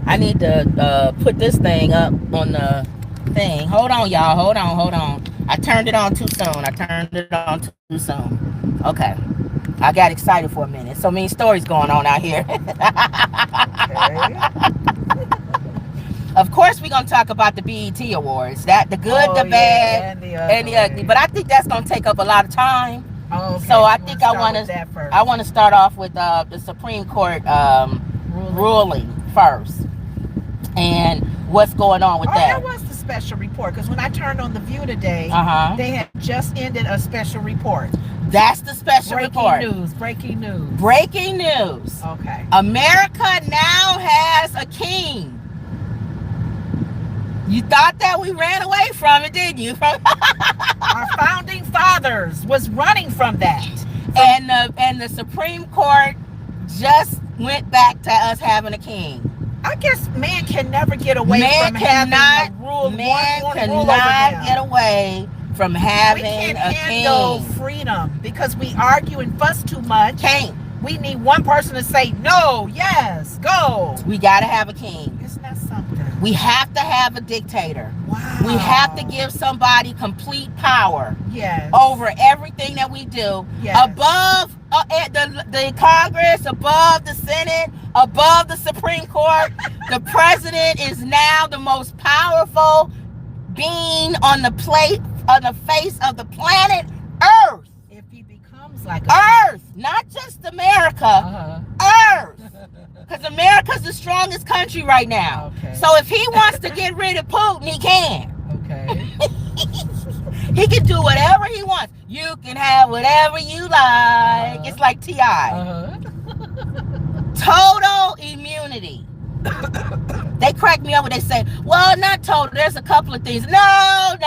I need to put this thing up on the thing. Hold on, y'all. Hold on. I turned it on too soon. Too soon. Okay. I got excited for a minute. So many stories going on out here. Okay. Of course, we're gonna talk about the BET Awards. That the good, the bad, and the ugly. But I think that's gonna take up a lot of time. Oh, okay. So I think I want to start off with the Supreme Court ruling first, and what's going on with that. That was the special report, because when I turned on the View today, they had just ended a special report. That's the special report. Breaking news. Breaking news. Okay. America now has a king. You thought that we ran away from it, didn't you? Our founding fathers was running from that. And the Supreme Court just went back to us having a king. I guess man can never get away from having a rule. Man cannot get away from having a king. We can't handle freedom because we argue and fuss too much. Can't. We need one person to say no, yes, go. We got to have a king. Isn't that something? We have to have a dictator. Wow. We have to give somebody complete power over everything that we do. Yes. Above the Congress, above the Senate, above the Supreme Court. The president is now the most powerful being on the face of the planet Earth. If he becomes like Earth, not just America, Earth. Because America's the strongest country right now. Okay. So if he wants to get rid of Putin, he can. Okay. He can do whatever he wants. You can have whatever you like. It's like T.I. Total immunity. They crack me up when they say, well, not total. There's a couple of things. No.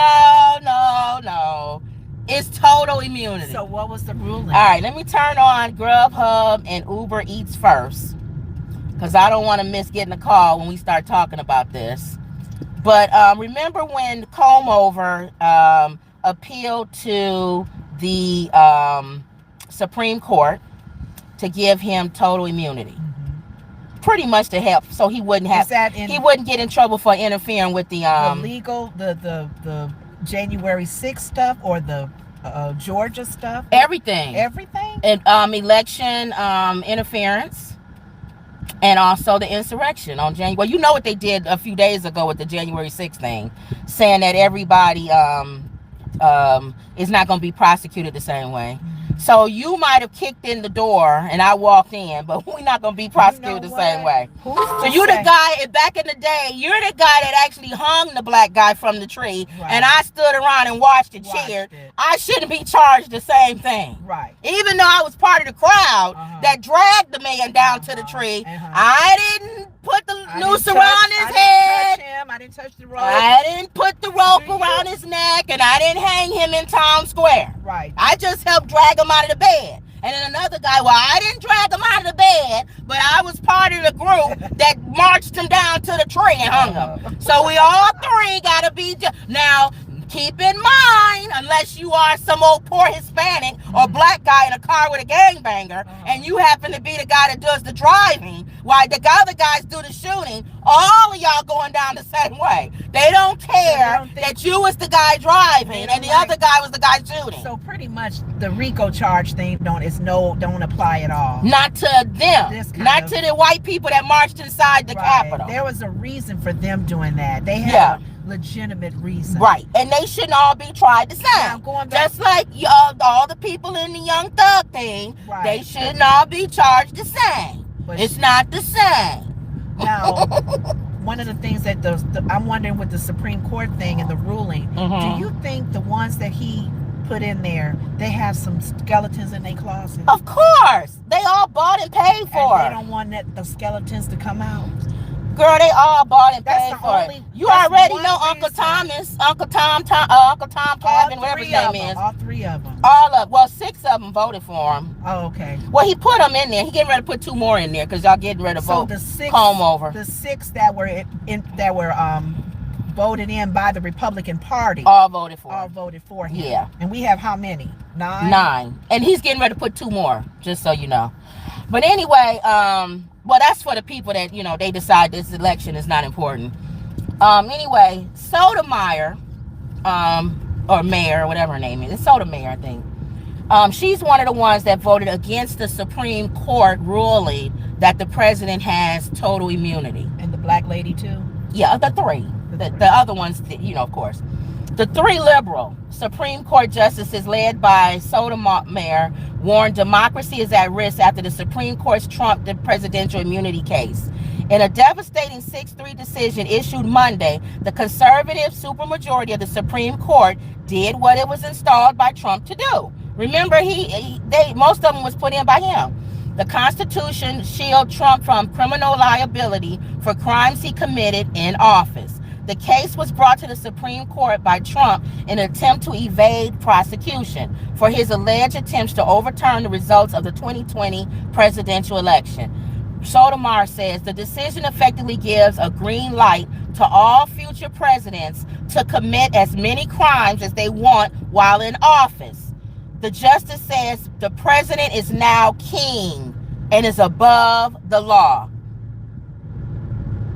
It's total immunity. So what was the ruling? All right, let me turn on Grubhub and Uber Eats first, because I don't want to miss getting a call when we start talking about this. But remember when Comeover appealed to the Supreme Court to give him total immunity? Pretty much to help, so he wouldn't he wouldn't get in trouble for interfering with the January 6th stuff or the Georgia stuff. Everything. And election interference, and also the insurrection on January. Well, you know what they did a few days ago with the January 6th thing, saying that everybody is not going to be prosecuted the same way. So you might have kicked in the door and I walked in, but we're not going to be prosecuted the same way. So you the guy, back in the day, you're the guy that actually hung the black guy from the tree, and I stood around and watched and cheered. I shouldn't be charged the same thing. Right. Even though I was part of the crowd that dragged the man down to the tree, I didn't put the noose around his head. I didn't touch the rope. I didn't put the rope around his neck, and I didn't hang him in Times Square. Right. I just helped drag him out of the bed. And then another guy, well, I didn't drag him out of the bed, but I was part of the group that marched him down to the tree and hung him. So we all three got to be... Now, keep in mind, unless you are some old poor Hispanic or black guy in a car with a gangbanger, and you happen to be the guy that does the driving, while the other guys do the shooting, all of y'all going down the same way. They don't care that you was the guy driving and the other guy was the guy shooting. So pretty much the RICO charge thing don't apply at all. Not to them. Not to the white people that marched inside the Capitol. There was a reason for them doing that. They had a legitimate reason. Right. And they shouldn't all be tried the same. Just like all the people in the Young Thug thing, they shouldn't all be charged the same. But it's not the same. Now, one of the things that I'm wondering with the Supreme Court thing and the ruling, do you think the ones that he put in there, they have some skeletons in their closet? Of course. They all bought and paid for. And they don't want the skeletons to come out. Girl, they all bought and paid for it. You already know Uncle Tom Kevin, whatever his name is. All three of them. Well, 6 of them voted for him. Oh, okay. Well, he put them in there. He getting ready to put 2 more in there because y'all getting ready to vote Comeover. The 6 that were voted in by the Republican Party. All voted for him. Yeah. And we have how many? 9? 9. And he's getting ready to put 2 more, just so you know. But anyway, well, that's for the people that, they decide this election is not important. Anyway, Sotomayor, or Mayor, whatever her name is. It's Sotomayor, I think. She's one of the ones that voted against the Supreme Court ruling that the president has total immunity. And the black lady too? Yeah, the three. The other ones, of course. The three liberal Supreme Court justices led by Sotomayor warned democracy is at risk after the Supreme Court's trumped the presidential immunity case. In a devastating 6-3 decision issued Monday, the conservative supermajority of the Supreme Court did what it was installed by Trump to do. Remember, most of them was put in by him. The Constitution shields Trump from criminal liability for crimes he committed in office. The case was brought to the Supreme Court by Trump in an attempt to evade prosecution for his alleged attempts to overturn the results of the 2020 presidential election. Sotomayor says the decision effectively gives a green light to all future presidents to commit as many crimes as they want while in office. The justice says the president is now king and is above the law.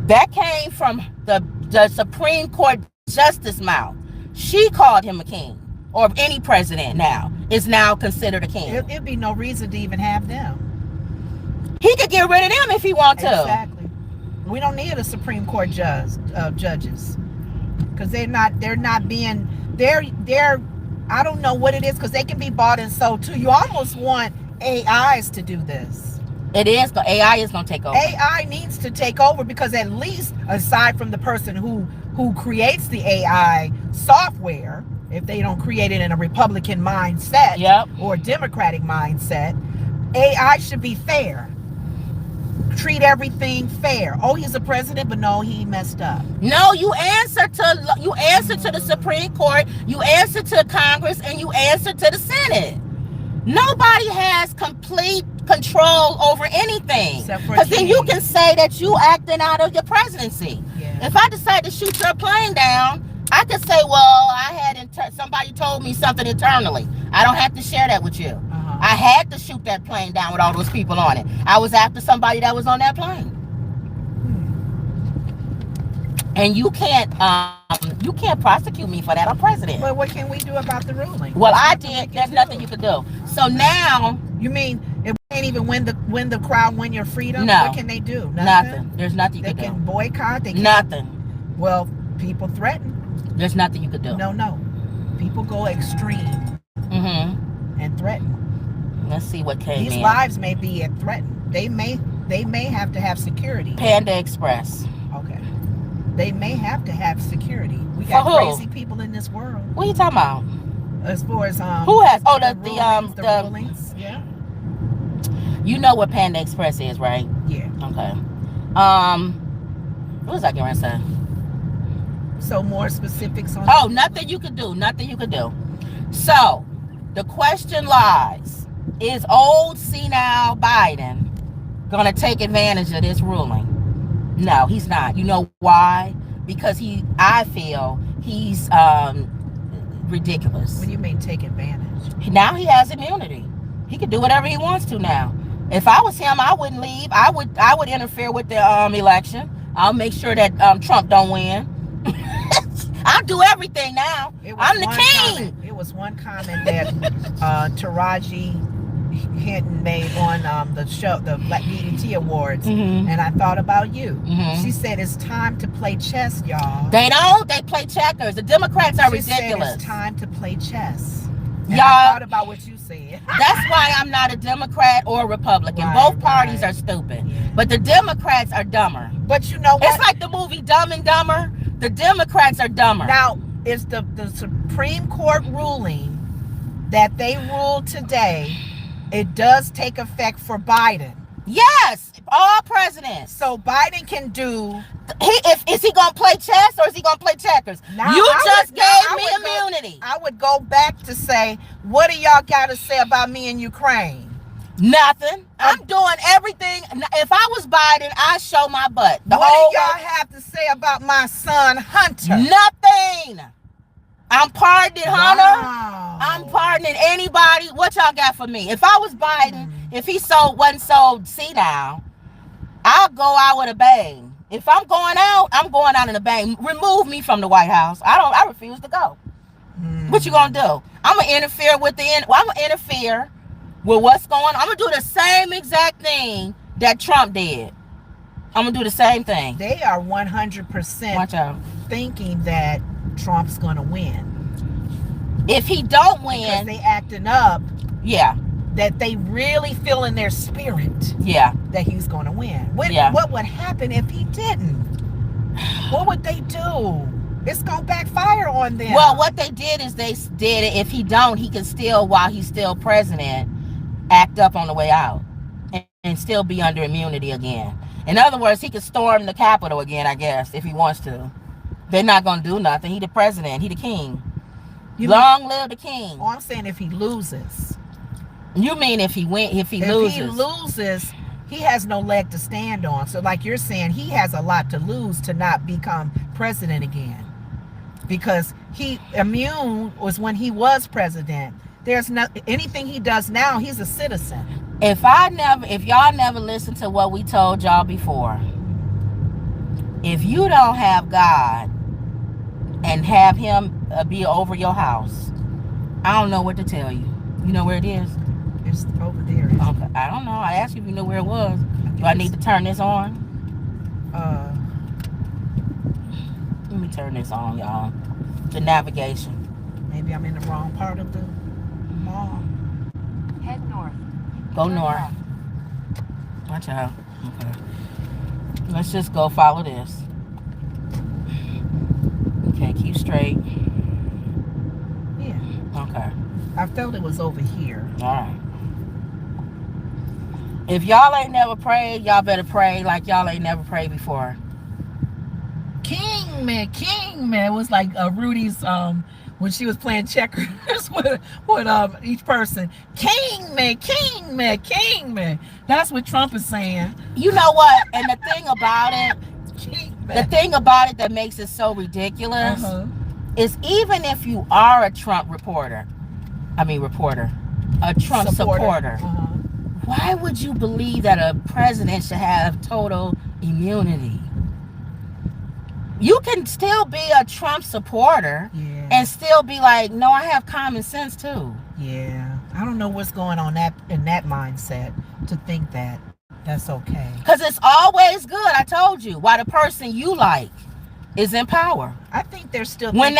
That came from the Supreme Court justice mouth. She called him a king, or any president now is now considered a king. It'd be no reason to even have them. He could get rid of them if he want to. Exactly. We don't need a Supreme Court judges, because they're I don't know what it is, because they can be bought and sold too. You almost want AIs to do this. It is. AI is going to take over. AI needs to take over, because at least, aside from the person who creates the AI software, if they don't create it in a Republican mindset, yep, or a Democratic mindset, AI should be fair. Treat everything fair. Oh, he's a president, but no, he messed up. No, you answer to the Supreme Court, you answer to Congress, and you answer to the Senate. Nobody has complete control over anything, because then you can say that you acting out of your presidency. Yeah. If I decide to shoot your plane down, I could say, well, somebody told me something internally. I don't have to share that with you. I had to shoot that plane down with all those people on it. I was after somebody that was on that plane. And you can't prosecute me for that. I'm president. Well, what can we do about the ruling? Well, I did. There's nothing you could do. So now, you mean it can't even win the crowd, win your freedom? No. What can they do? Nothing. There's nothing you can do. They can boycott. They can. Nothing. Well, people threaten. There's nothing you could do. No. People go extreme. And threaten. Let's see what came in. These lives may be threatened. They may have to have security. Panda Express. Okay. They may have to have security. We got crazy people in this world. What are you talking about? As far as who has? Oh, the rulings. Yeah. You know what Panda Express is, right? Yeah. Okay. What was I going to say? So more specifics on. Oh, nothing you could do. Nothing you could do. So the question lies: is old senile Biden gonna take advantage of this ruling? No, he's not. You know why? Because I feel he's ridiculous. What do you mean take advantage? Now he has immunity. He can do whatever he wants to now. If I was him, I wouldn't leave. I would interfere with the election. I'll make sure that Trump don't win. I'll do everything now. I'm the king. It was one comment that Taraji Henson made on the show, the Black BET Awards, and I thought about you. She said it's time to play chess, y'all. They don't. They play checkers. The Democrats are ridiculous. Said it's time to play chess. And y'all, I thought about what you said. That's why I'm not a Democrat or a Republican. Both parties are stupid. Yeah. But the Democrats are dumber. But you know what? It's like the movie Dumb and Dumber. The Democrats are dumber. Now, it's the Supreme Court ruling that they ruled today. It does take effect for Biden. Yes, all presidents. So Biden can do. Is he gonna play chess or is he gonna play checkers? Now, you just gave me immunity. I would go back to say, what do y'all got to say about me in Ukraine? Nothing. I'm doing everything. If I was Biden, I'd show my butt. What do y'all have to say about my son Hunter? Nothing. I'm pardoning Hunter. Wow. I'm pardoning anybody. What y'all got for me? If I was Biden, if he wasn't so senile, I'll go out with a bang. If I'm going out in a bang. Remove me from the White House. I refuse to go. What you gonna do? I'm gonna interfere with I'm gonna interfere with what's going on. I'm gonna do the same exact thing that Trump did. I'm gonna do the same thing. They are 100% thinking that Trump's gonna win. If he don't win, because they acting up. Yeah. That they really feel in their spirit. Yeah. That he's gonna win. What would happen if he didn't? What would they do? It's gonna backfire on them. Well, what they did is they did it. If he don't, he can still, while he's still president, act up on the way out and still be under immunity again. In other words, he could storm the Capitol again, I guess, if he wants to. They're not gonna do nothing. He the president. He the king. Long live the king. Oh, I'm saying if he loses. You mean if he loses? If he loses, he has no leg to stand on. So like you're saying, he has a lot to lose to not become president again. Because immune was when he was president. There's anything he does now, he's a citizen. If y'all never listened to what we told y'all before, if you don't have God and have him be over your house, I don't know what to tell you. You know where it is? It's over there. Okay. I don't know. I asked you if you knew where it was. Do I need to turn this on? Let me turn this on, y'all. The navigation. Maybe I'm in the wrong part of the mall. Head north. Go north. Watch out. Okay. Let's just go follow this. Okay, keep straight. Yeah. Okay. I felt it was over here. All right. If y'all ain't never prayed, y'all better pray like y'all ain't never prayed before. Kingman. It was like Rudy's when she was playing checkers with each person. Kingman. That's what Trump is saying. You know what? And the thing about it that makes it so ridiculous is even if you are a Trump a Trump supporter. Why would you believe that a president should have total immunity? You can still be a Trump supporter and still be like, no, I have common sense too. Yeah. I don't know what's going on in that mindset to think that that's okay. Because it's always good, I told you, while the person you like is in power. I think they're still when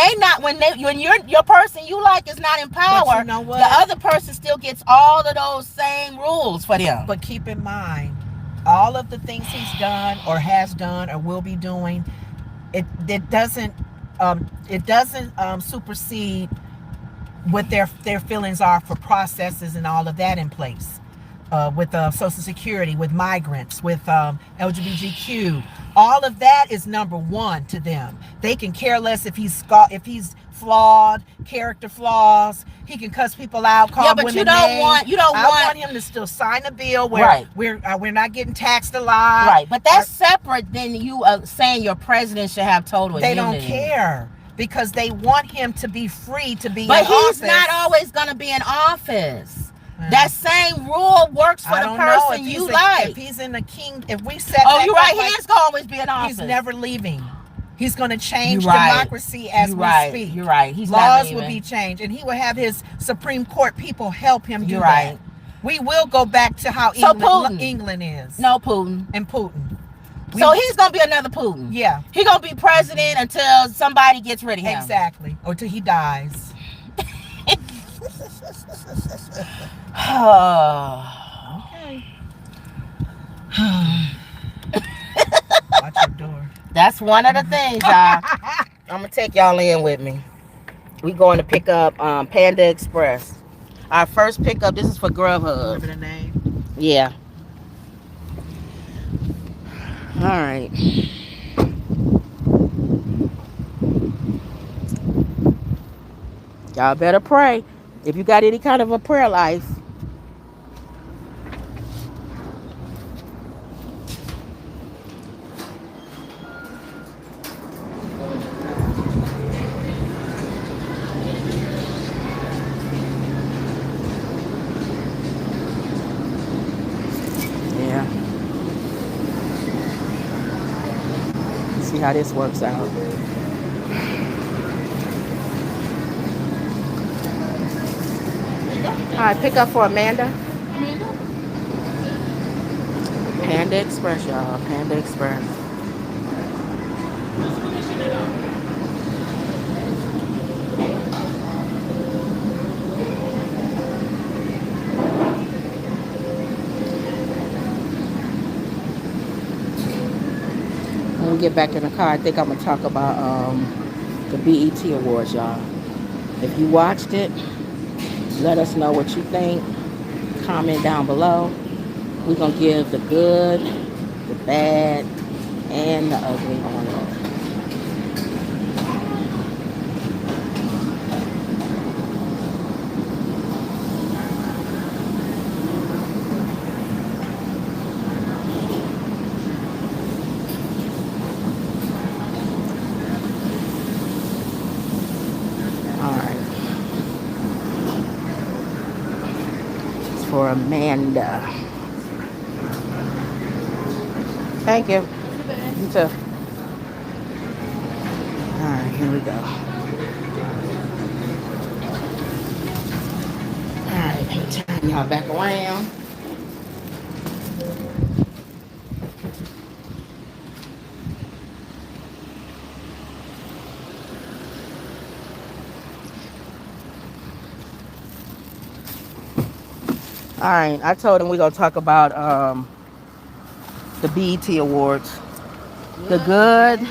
your person you like is not in power, you know what? The other person still gets all of those same rules for them. But keep in mind, all of the things he's done or has done or will be doing, it doesn't supersede what their feelings are for processes and all of that in place. With Social Security, with migrants, with LGBTQ, all of that is number one to them. They can care less if he's flawed, character flaws. He can cuss people out, call women names. I want him to still sign a bill where we're not getting taxed a lot. Right, but that's separate than you saying your president should have total immunity. They don't care because they want him to be free to be in office. But he's not always going to be in office. That same rule works for the person you like. If he's in the if we set you're right. He is going to always be in office. He's never leaving. He's going to change democracy as we speak. You're right. He's Laws will be changed, and he will have his Supreme Court people help him do that. We will go back to how England is. No Putin. And Putin. So he's going to be another Putin. Yeah. He's going to be president until somebody gets rid of him. Exactly. Or till he dies. Okay. Watch your door. That's one of the things, y'all. I'm gonna take y'all in with me. We going to pick up Panda Express. Our first pickup. This is for Grubhub. Remember the name? Yeah. All right. Y'all better pray. If you got any kind of a prayer life. see how this works out. All right, pick up for Amanda. Panda Express, y'all. Panda Express. When we get back in the car, I think I'm gonna talk about the BET Awards, y'all. If you watched it, let us know what you think. Comment down below. We're gonna give the good, the bad, and the ugly on it. For Amanda. Thank you. You too. Alright, here we go. Alright, let me turn y'all back around. All right, I told him we're going to talk about the BET Awards. The good,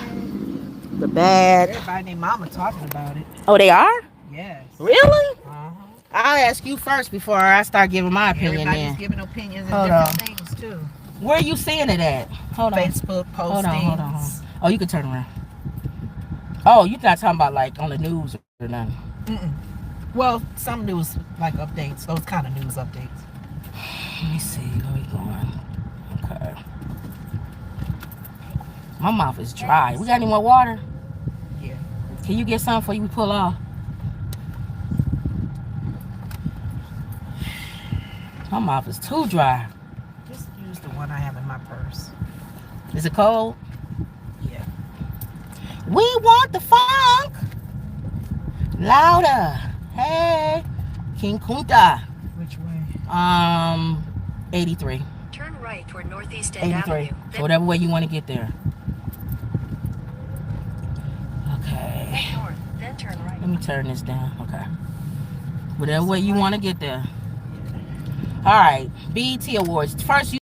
the bad. Everybody named Mama talking about it. Oh, they are? Yes. Really? Uh-huh. I'll ask you first before I start giving my opinion. Everybody's giving opinions and different things, too. Where are you seeing it at? Hold on. Facebook postings. Hold on. Oh, you can turn around. Oh, you're not talking about like on the news or nothing? Mm-mm. Well, some news, like updates. Those kind of news updates. Let me see. Where we going? Okay. My mouth is dry. We got any more water? Yeah. Can you get some before you pull off? My mouth is too dry. Just use the one I have in my purse. Is it cold? Yeah. We want the funk. Louder. Hey. King Kunta. Which way? 83. Turn right toward Northeast End 83. Avenue. So whatever way you want to get there. Okay. Head north, then turn right. Let me turn this down. Okay. Whatever way you want to get there. All right. BET Awards. First, you